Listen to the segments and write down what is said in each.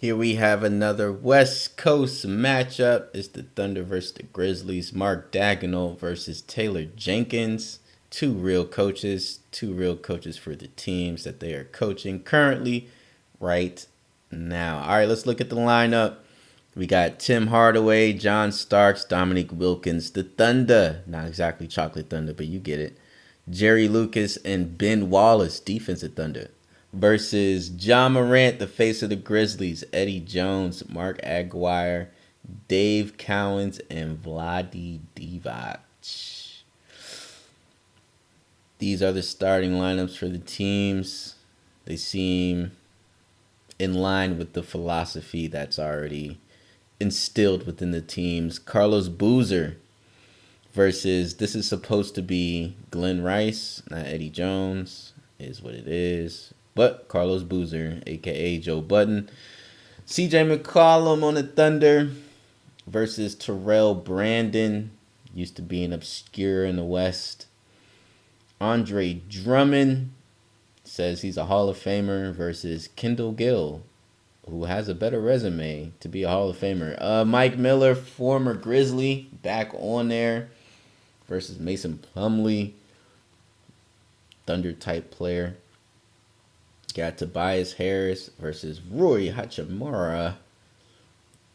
Here we have another West Coast matchup. It's the Thunder versus the Grizzlies. Mark Dagnall versus Taylor Jenkins. Two real coaches for the teams that they are coaching currently right now. All right, let's look at the lineup. We got Tim Hardaway, John Starks, Dominique Wilkins, the Thunder. Not exactly Chocolate Thunder, but you get it. Jerry Lucas and Ben Wallace, defensive Thunder. Versus John Morant, the face of the Grizzlies, Eddie Jones, Mark Aguirre, Dave Cowens, and Vlade Divac. These are the starting lineups for the teams. They seem in line with the philosophy that's already instilled within the teams. Carlos Boozer versus, this is supposed to be Glenn Rice, not Eddie Jones, is what it is. But Carlos Boozer, a.k.a. Joe Budden. CJ McCollum on the Thunder versus Terrell Brandon. Used to be an obscure in the West. Andre Drummond says he's a Hall of Famer versus Kendall Gill, who has a better resume to be a Hall of Famer. Mike Miller, former Grizzly, back on there versus Mason Plumlee. Thunder-type player. Got Tobias Harris versus Rui Hachimura.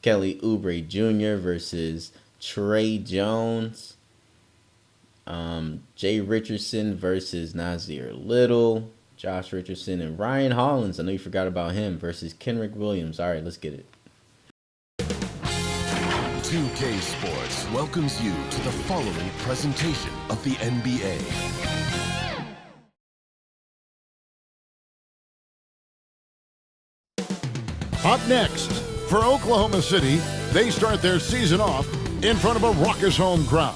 Kelly Oubre Jr. versus Trey Jones. Jay Richardson versus Nasir Little. Josh Richardson and Ryan Hollins. I know you forgot about him. Versus Kenrick Williams. All right, let's get it. 2K Sports welcomes you to the following presentation of the NBA. Up next, for Oklahoma City, they start their season off in front of a raucous home crowd.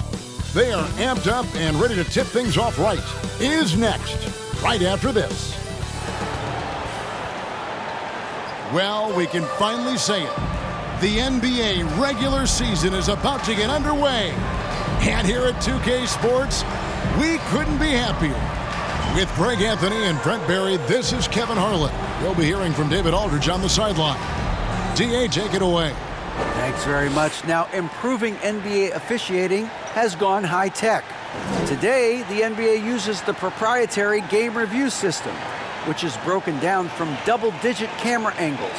They are amped up and ready to tip things off right. Is next, right after this. Well, we can finally say it. The NBA regular season is about to get underway. And here at 2K Sports, we couldn't be happier. With Greg Anthony and Brent Barry, this is Kevin Harlan. You'll be hearing from David Aldridge on the sideline. DA, take it away. Thanks very much. Now, improving NBA officiating has gone high-tech. Today, the NBA uses the proprietary game review system, which is broken down from double-digit camera angles.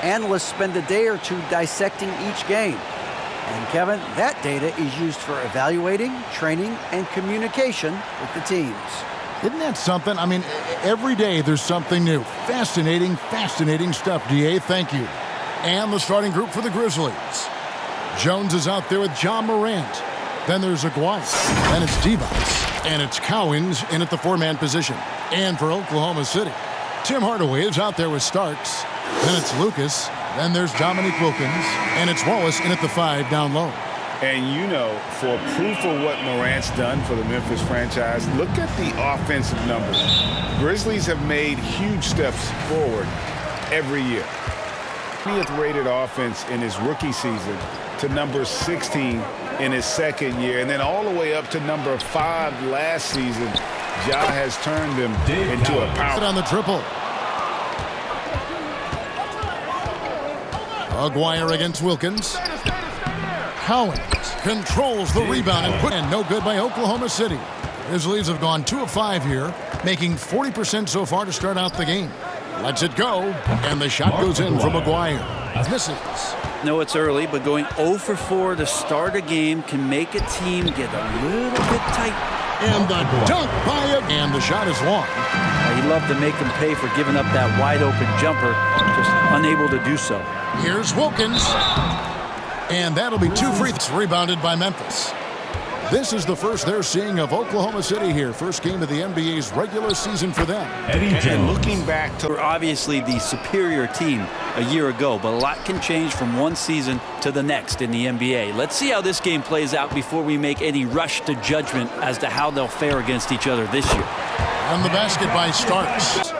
Analysts spend a day or two dissecting each game. And, Kevin, that data is used for evaluating, training, and communication with the teams. Isn't that something? I mean, every day there's something new. Fascinating stuff, DA. Thank you. And the starting group for the Grizzlies. Jones is out there with John Morant. Then there's Aguirre. Then it's Divac. And it's Cowens in at the four-man position. And for Oklahoma City, Tim Hardaway is out there with Starks. Then it's Lucas. Then there's Dominique Wilkins. And it's Wallace in at the five down low. And you know, for proof of what Morant's done for the Memphis franchise, look at the offensive numbers. Grizzlies have made huge steps forward every year. 20th rated offense in his rookie season to number 16 in his second year, and then all the way up to number 5 last season. Ja has turned them into a power. On the triple. Aguirre against Wilkins. Cowens controls the rebound and put in. No good by Oklahoma City. Grizzlies have gone 2 of 5 here, making 40% so far to start out the game. Lets it go, and the shot goes in from Aguirre. Misses. No, it's early, but going 0 for 4 to start a game can make a team get a little bit tight. And the dunk by it, and the shot is long. He'd love to make him pay for giving up that wide-open jumper, just unable to do so. Here's Wilkins. And that'll be 2 free throws. Rebounded by Memphis. This is the first they're seeing of Oklahoma City here. First game of the NBA's regular season for them. And looking back to... We're obviously the superior team a year ago, but a lot can change from one season to the next in the NBA. Let's see how this game plays out before we make any rush to judgment as to how they'll fare against each other this year. On the basket by Starks.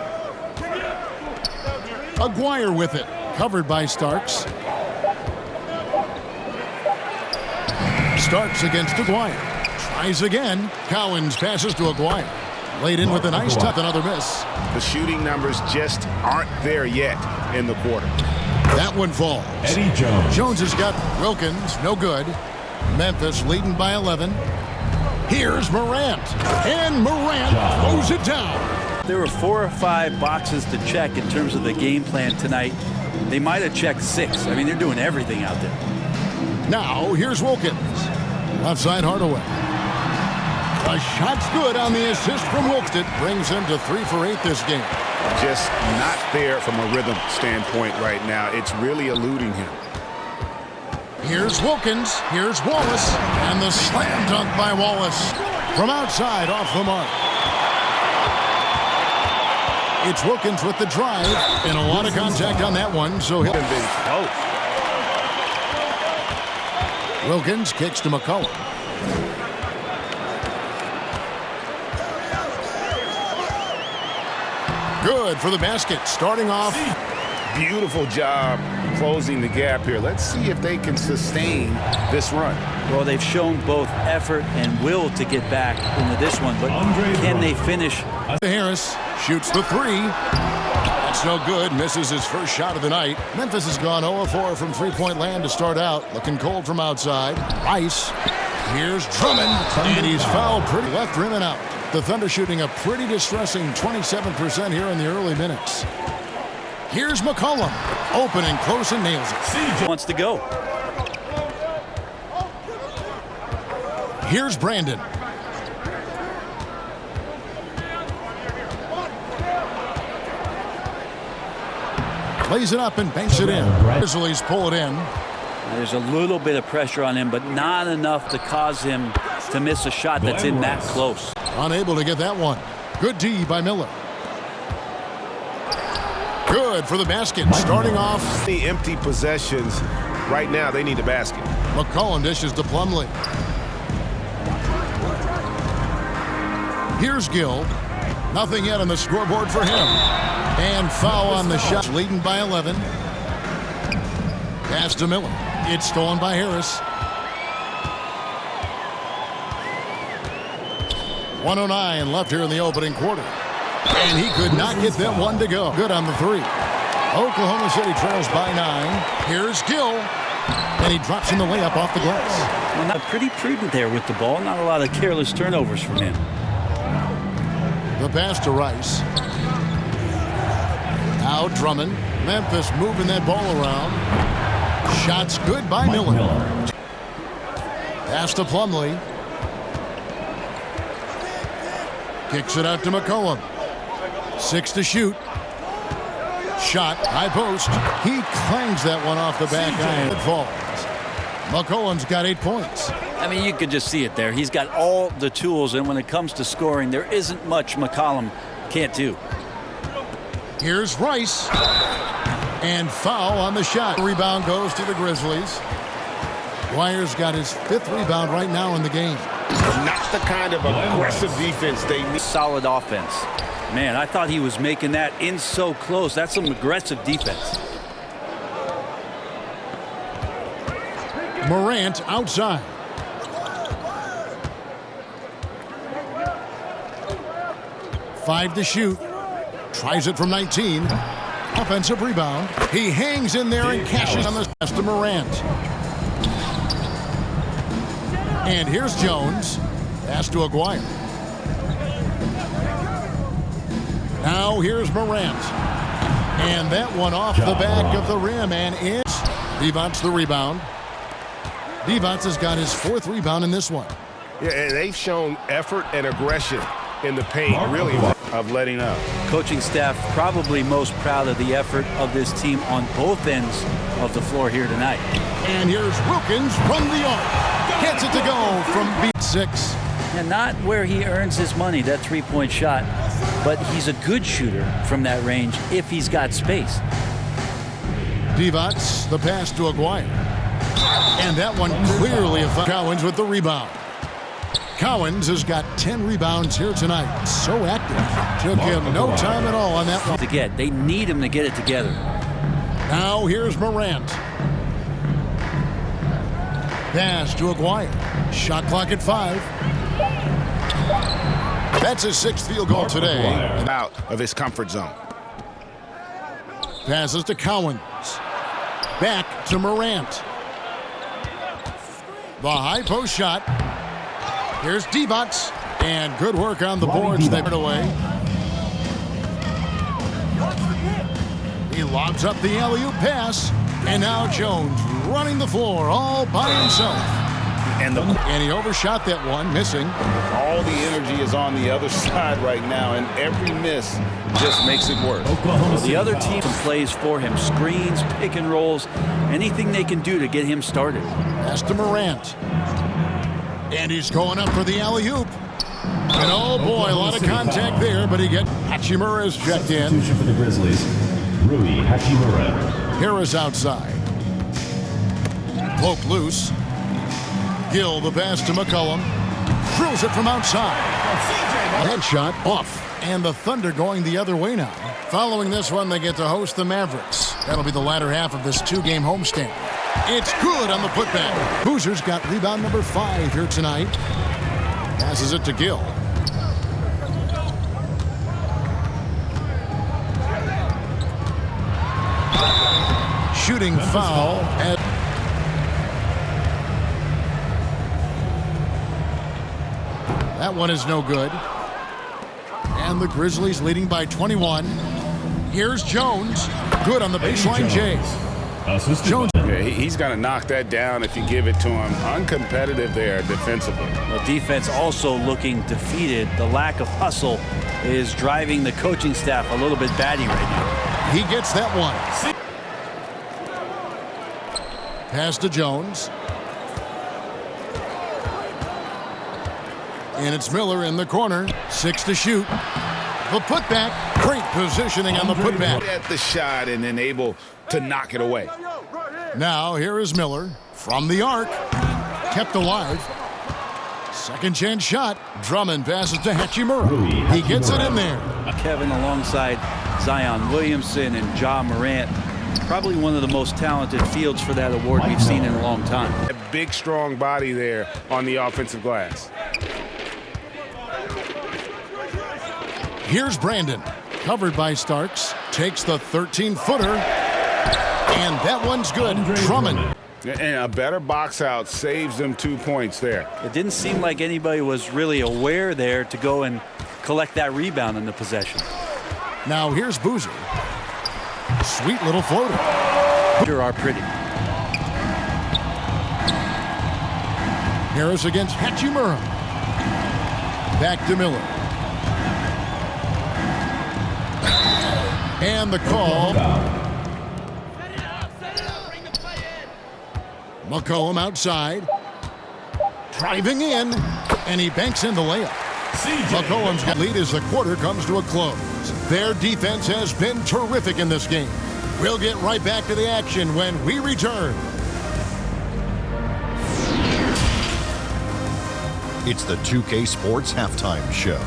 Aguirre with it. Covered by Starks. Starks against Aguirre. Tries again. Cowens passes to Aguirre. Laid in with a nice tuck, another miss. The shooting numbers just aren't there yet in the quarter. That one falls. Eddie Jones. Jones has got Wilkins, no good. Memphis leading by 11. Here's Morant, and Morant throws it down. There were 4 or 5 boxes to check in terms of the game plan tonight. They might have checked 6. I mean, they're doing everything out there. Now, here's Wilkins. Left side Hardaway. The shot's good on the assist from Wilkins. Brings him to 3 for 8 this game. Just not there from a rhythm standpoint right now. It's really eluding him. Here's Wilkins. Here's Wallace. And the slam dunk by Wallace. From outside, off the mark. It's Wilkins with the drive. And a lot of contact on that one, so he'll... Wilkins kicks to McCollum. Good for the basket. Starting off. Beautiful job closing the gap here. Let's see if they can sustain this run. Well, they've shown both effort and will to get back into this one, but can they finish? Harris shoots the 3. That's no good. Misses his first shot of the night. Memphis has gone 0-4 from three-point land to start out. Looking cold from outside. Rice. Here's Drummond. And he's fouled pretty left rim and out. The Thunder shooting a pretty distressing 27% here in the early minutes. Here's McCollum. Open and close and nails it. Wants to go. Here's Brandon. Plays it up and banks it in. Grizzlies pull it in. There's a little bit of pressure on him, but not enough to cause him to miss a shot that's in that close. Unable to get that one. Good D by Miller. Good for the basket. Starting off. The empty possessions. Right now, they need a basket. McCollum dishes to Plumlee. Here's Gill. Nothing yet on the scoreboard for him. And foul on the shot. Leading by 11. Pass to Miller. It's stolen by Harris. 1:09 left here in the opening quarter. And he could not get that one to go. Good on the 3. Oklahoma City trails by 9. Here's Gill. And he drops in the layup off the glass. Well, not pretty prudent there with the ball. Not a lot of careless turnovers from him. The pass to Rice. Now Drummond. Memphis moving that ball around. Shots good by Miller. Pass to Plumlee. Kicks it out to McCollum. 6 to shoot. Shot, high post. He clangs that one off the back iron. It falls. McCollum's got 8 points. I mean, you could just see it there. He's got all the tools, and when it comes to scoring, there isn't much McCollum can't do. Here's Rice. And foul on the shot. Rebound goes to the Grizzlies. Dwyer's got his 5th rebound right now in the game. Not the kind of aggressive defense they need. Solid offense. Man, I thought he was making that in so close. That's some aggressive defense. Morant outside. Five to shoot. Tries it from 19. Offensive rebound. He hangs in there and cashes on the pass to Morant. And here's Jones. Pass to Aguirre. Now here's Morant. And that one off the back of the rim and in. Devon's the rebound. Devon's has got his 4th rebound in this one. Yeah, and they've shown effort and aggression in the paint, really, of letting up. Coaching staff probably most proud of the effort of this team on both ends of the floor here tonight. And here's Wilkins from the arc. Gets it to go from beat 6. And not where he earns his money, that 3-point shot, but he's a good shooter from that range if he's got space. Devon's the pass to Aguirre. And that one clearly a foul. Cowens with the rebound. Cowens has got 10 rebounds here tonight. So active. Took him no time at all on that one. They need him to get it together. Now here's Morant. Pass to Aguirre. Shot clock at 5. That's his 6th field goal today. Out of his comfort zone. Passes to Cowens. Back to Morant. The high post shot. Here's Divac. And good work on the boards. They put away. He lobs up the alley-oop pass. And now Jones running the floor all by himself. And he overshot that one, missing. All the energy is on the other side right now, and every miss just makes it worse. The other team plays for him. Screens, pick and rolls, anything they can do to get him started. Pass to Morant. And he's going up for the alley-oop. And oh boy, a lot of contact there, but Hachimura's checked in. Substitution for the Grizzlies, Rui Hachimura. Harris outside. Poke loose. Gill the pass to McCollum. Throws it from outside. Headshot off. And the Thunder going the other way now. Following this one, they get to host the Mavericks. That'll be the latter half of this two-game homestand. It's good on the putback. Boozer's got rebound number 5 here tonight. Passes it to Gill. Shooting foul at... That one is no good. And the Grizzlies leading by 21. Here's Jones. Good on the baseline, Jay. Jones. Yeah, he's going to knock that down if you give it to him. Uncompetitive there defensively. Well, defense also looking defeated. The lack of hustle is driving the coaching staff a little bit batty right now. He gets that one. Pass to Jones. And it's Miller in the corner. 6 to shoot. The putback. Great positioning on the putback. At the shot and then able to knock it away. Now here is Miller from the arc. Kept alive. Second chance shot. Drummond passes to Hachimura. He gets it in there. Kevin alongside Zion Williamson and Ja Morant. Probably one of the most talented fields for that award we've seen in a long time. A big, strong body there on the offensive glass. Here's Brandon. Covered by Starks. Takes the 13-footer. And that one's good. Drummond. And a better box out saves them 2 points there. It didn't seem like anybody was really aware there to go and collect that rebound in the possession. Now here's Boozer. Sweet little floater. Sure are pretty. Harris against Hachimura. Back to Miller. And the call. McCollum outside. Driving in. And he banks in the layup. McCollum's lead as the quarter comes to a close. Their defense has been terrific in this game. We'll get right back to the action when we return. It's the 2K Sports Halftime Show.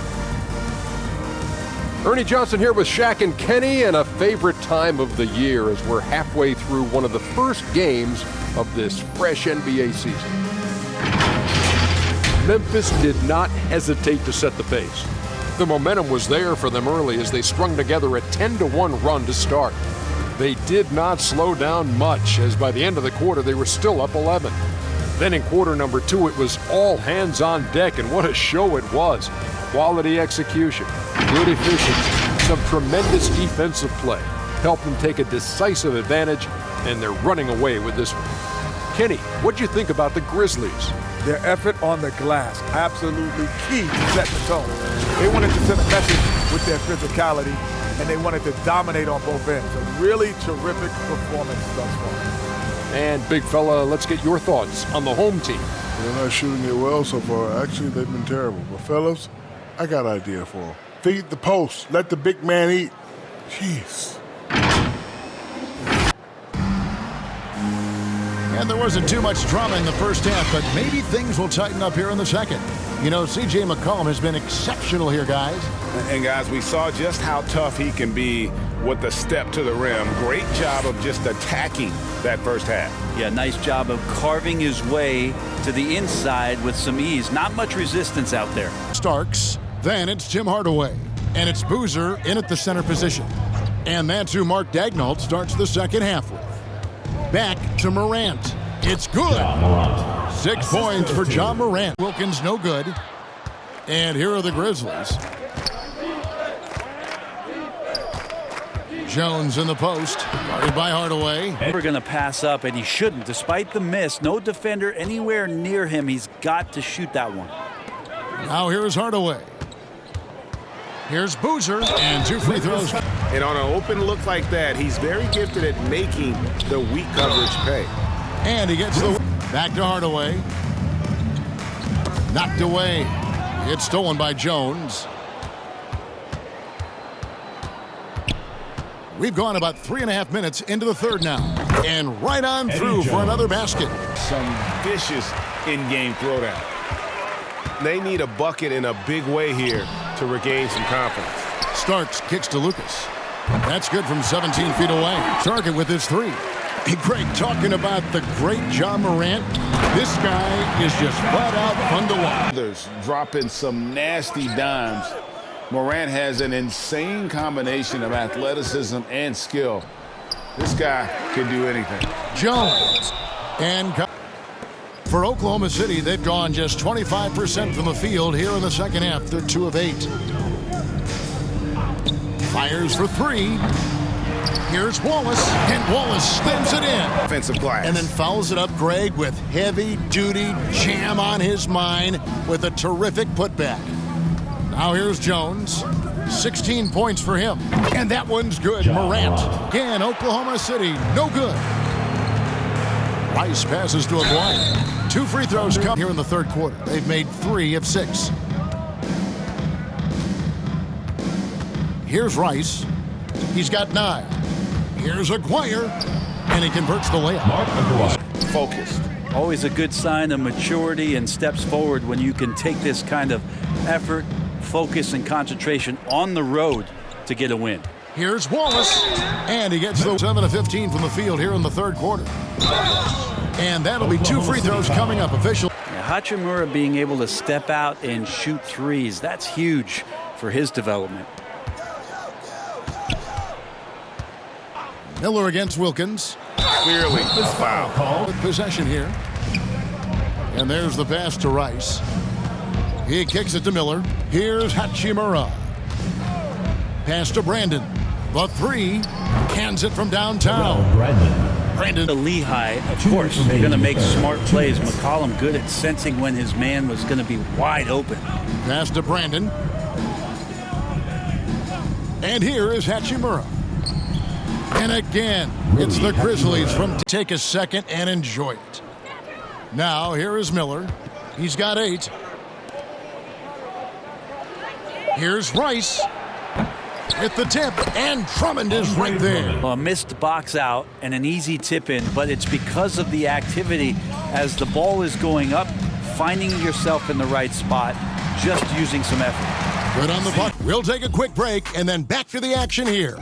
Ernie Johnson here with Shaq and Kenny, and a favorite time of the year as we're halfway through one of the first games of this fresh NBA season. Memphis did not hesitate to set the pace. The momentum was there for them early as they strung together a 10-1 run to start. They did not slow down much, as by the end of the quarter they were still up 11. Then in quarter number 2 it was all hands on deck, and what a show it was. Quality execution, good efficiency, some tremendous defensive play helped them take a decisive advantage, and they're running away with this one. Kenny, what'd you think about the Grizzlies? Their effort on the glass, absolutely key to set the tone. They wanted to send a message with their physicality, and they wanted to dominate on both ends. A really terrific performance thus far. And big fella, let's get your thoughts on the home team. They're not shooting it well so far. Actually, they've been terrible. But fellas, I got an idea for them. Feed the post. Let the big man eat. Jeez. And there wasn't too much drama in the first half, but maybe things will tighten up here in the second. You know, C.J. McCollum has been exceptional here, guys. And guys, we saw just how tough he can be with the step to the rim. Great job of just attacking that first half. Yeah, nice job of carving his way to the inside with some ease. Not much resistance out there. Starks. Then it's Tim Hardaway. And it's Boozer in at the center position. And that's who Mark Daignault starts the second half with. Back to Morant. It's good. 6 points for John Morant. Wilkins no good. And here are the Grizzlies. Jones in the post, guarded by Hardaway. We're going to pass up, and he shouldn't. Despite the miss, no defender anywhere near him. He's got to shoot that one. Now here's Hardaway. Here's Boozer, and 2 free throws. And on an open look like that, he's very gifted at making the weak coverage pay. And he gets the back to Hardaway. Knocked away. It's stolen by Jones. We've gone about 3.5 minutes into the third now. And right on through for another basket. Some vicious in-game throwdown. They need a bucket in a big way here to regain some confidence. Starks kicks to Lucas. That's good from 17 feet away. Target with his 3. Hey, Greg, talking about the great John Morant, this guy is just flat out fun to watch. Others dropping some nasty dimes. Morant has an insane combination of athleticism and skill. This guy can do anything. Jones. And for Oklahoma City, they've gone just 25% from the field here in the second half. They're 2 of 8. Fires for 3. Here's Wallace, and Wallace spins it in. Offensive glass. And then fouls it up, Greg, with heavy-duty jam on his mind with a terrific putback. Now here's Jones. 16 points for him. And that one's good. Morant. Again, Oklahoma City, no good. Rice passes to Aguirre. 2 free throws come here in the third quarter. They've made 3 of 6. Here's Rice. He's got 9. Here's Aguirre. And he converts the layup. Focused. Always a good sign of maturity and steps forward when you can take this kind of effort, focus, and concentration on the road to get a win. Here's Wallace, and he gets the 7 of 15 from the field here in the third quarter. And that'll be 2 free throws coming up. Official. Hachimura being able to step out and shoot threes, that's huge for his development. Miller against Wilkins. Clearly a foul. With possession here. And there's the pass to Rice. He kicks it to Miller. Here's Hachimura. Pass to Brandon. The 3. Cans it from downtown. Brandon. The Lehigh, of course, they're going to make smart plays. McCollum good at sensing when his man was going to be wide open. Pass to Brandon. And here is Hachimura. And again, it's the Grizzlies from take a second and enjoy it. Now, here is Miller. He's got 8. Here's Rice. Hit the tip, and Drummond is right there. Well, a missed box out and an easy tip in, but it's because of the activity as the ball is going up, finding yourself in the right spot, just using some effort. Good on the puck. We'll take a quick break and then back to the action here.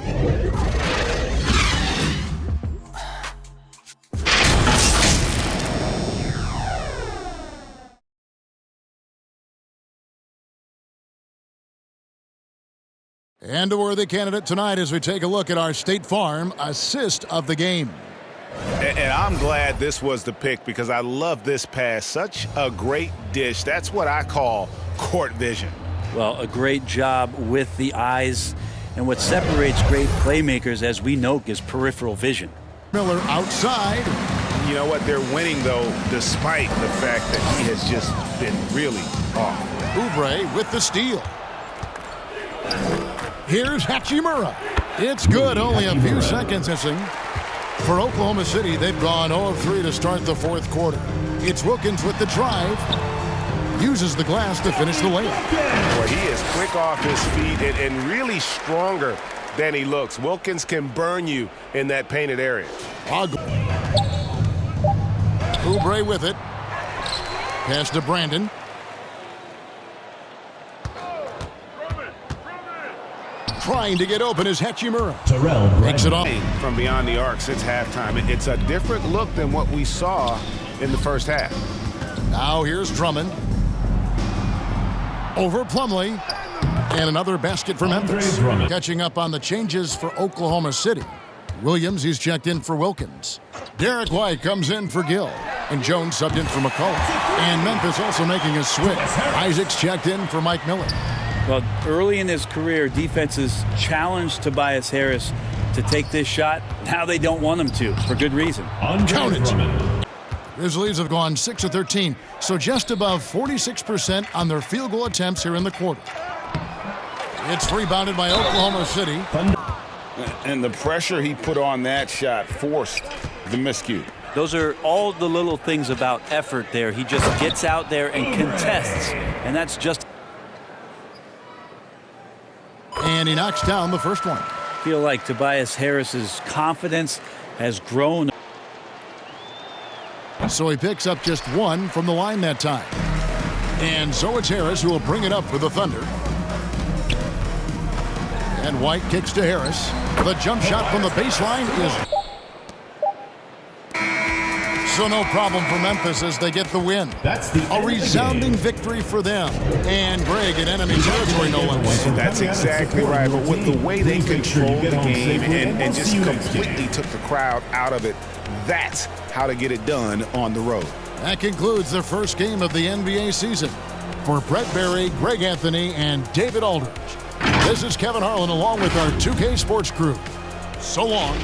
And a worthy candidate tonight as we take a look at our State Farm assist of the game. And I'm glad this was the pick because I love this pass. Such a great dish. That's what I call court vision. Well, a great job with the eyes. And what separates great playmakers, as we know, is peripheral vision. Miller outside. You know what? They're winning, though, despite the fact that he has just been really off. Oubre with the steal. Here's Hachimura. It's good, only a few seconds missing. For Oklahoma City, they've gone 0 of 3 to start the fourth quarter. It's Wilkins with the drive. Uses the glass to finish the layup. Boy, he is quick off his feet and really stronger than he looks. Wilkins can burn you in that painted area. Oubre with it. Pass to Brandon. Trying to get open is Hachimura. Makes it off. From beyond the arc since halftime. It's a different look than what we saw in the first half. Now here's Drummond. Over Plumlee. And another basket for Memphis. Catching up on the changes for Oklahoma City. Williams, he's checked in for Wilkins. Derek White comes in for Gill. And Jones subbed in for McCullough. And Memphis also making a switch. Isaacs checked in for Mike Miller. Well, early in his career, defenses challenged Tobias Harris to take this shot. Now they don't want him to, for good reason. Count it. Grizzlies have gone 6 of 13, so just above 46% on their field goal attempts here in the quarter. It's rebounded by Oklahoma City. And the pressure he put on that shot forced the miscue. Those are all the little things about effort there. He just gets out there and contests, and that's just... And he knocks down the first one. I feel like Tobias Harris's confidence has grown. So he picks up just one from the line that time. And so it's Harris who will bring it up for the Thunder. And White kicks to Harris. The jump shot from the baseline is... So no problem for Memphis as they get the win. A resounding victory for them. And Greg in enemy territory, no less. That's exactly right. But with the way they controlled the game and just completely took the crowd out of it, that's how to get it done on the road. That concludes the first game of the NBA season. For Brett Berry, Greg Anthony, and David Aldridge, this is Kevin Harlan along with our 2K Sports crew. So long.